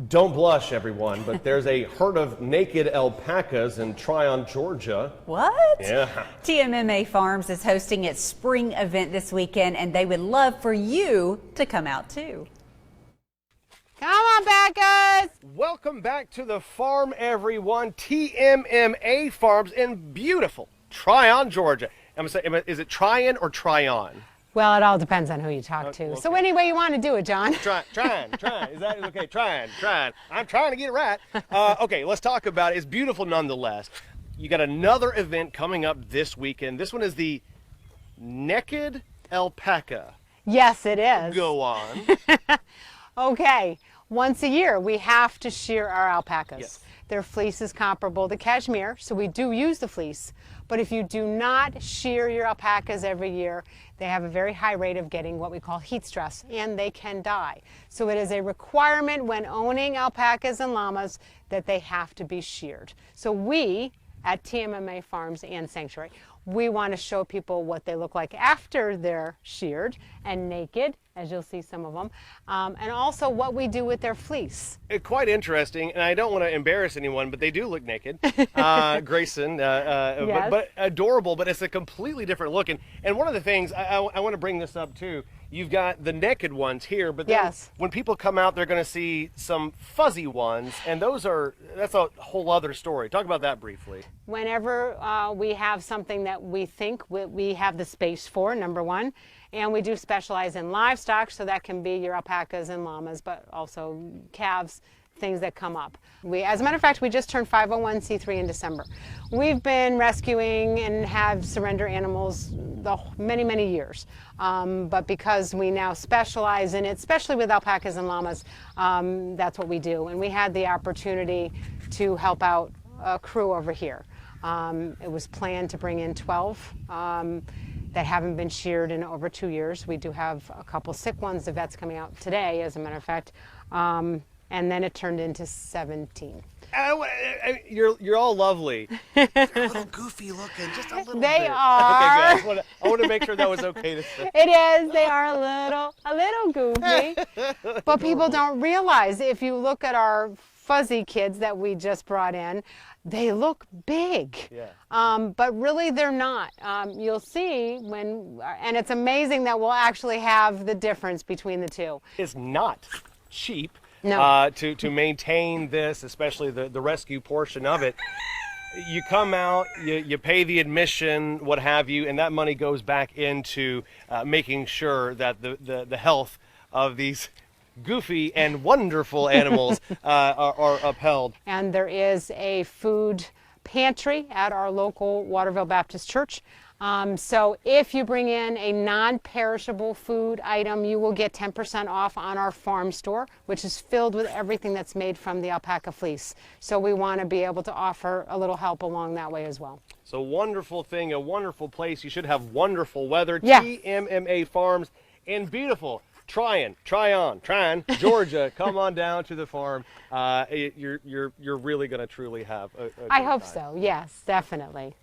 Don't blush, everyone, but there's a herd of naked alpacas in Trion, Georgia. What? Yeah. TMMA Farms is hosting its spring event this weekend, and they would love for you to come out too. Come on, alpacas! Welcome back to the farm, everyone. TMMA Farms in beautiful Trion, Georgia. I'm gonna say, is it Trion or Trion? Well, it all depends on who you talk to. Okay. So any way you want to do it, John. Trying. Is that okay? Trying. I'm trying to get it right. Okay, let's talk about it. It's beautiful nonetheless. You got another event coming up this weekend. This one is the Naked Alpaca. Yes, it is. Go on. Okay, once a year we have to shear our alpacas. Yes. Their fleece is comparable to cashmere, so we do use the fleece. But if you do not shear your alpacas every year, they have a very high rate of getting what we call heat stress, and they can die. So it is a requirement when owning alpacas and llamas that they have to be sheared. So we at TMMA Farms and Sanctuary, we want to show people what they look like after they're sheared and naked, as you'll see some of them, and also what we do with their fleece. Quite interesting, and I don't want to embarrass anyone, but they do look naked. Grayson, Yes. but adorable, but it's a completely different look. And one of the things, I want to bring this up too, you've got the naked ones here, but then Yes. when people come out, they're going to see some fuzzy ones, and that's a whole other story. Talk about that briefly. Whenever we have something that we think we have the space for, number one, and we do specialize in livestock, so that can be your alpacas and llamas, but also calves, things that come up. As a matter of fact, we just turned 501c3 in December. We've been rescuing and have surrender animals many, many years. But because we now specialize in it, especially with alpacas and llamas, that's what we do. And we had the opportunity to help out a crew over here. It was planned to bring in 12 that haven't been sheared in over 2 years. We do have a couple sick ones. The vet's coming out today, as a matter of fact. And then it turned into 17. You're all lovely. They're a little goofy looking, just a little bit. They are. Okay, good. I want to make sure that was okay to say. It is. They are a little goofy. But people don't realize, if you look at our fuzzy kids that we just brought in, they look big. Yeah. But really they're not. You'll see and it's amazing that we'll actually have the difference between the two. It's not cheap. No. To maintain this, especially the rescue portion of it. You come out, you pay the admission, what have you, and that money goes back into making sure that the health of these goofy and wonderful animals are upheld. And there is a food pantry at our local Waterville Baptist Church. So if you bring in a non-perishable food item, you will get 10% off on our farm store, which is filled with everything that's made from the alpaca fleece. So we want to be able to offer a little help along that way as well. So wonderful thing, a wonderful place. You should have wonderful weather. Yeah. TMMA Farms in beautiful Trion, Georgia. Come on down to the farm. You're really going to truly have a I great hope time. so. Yes, definitely.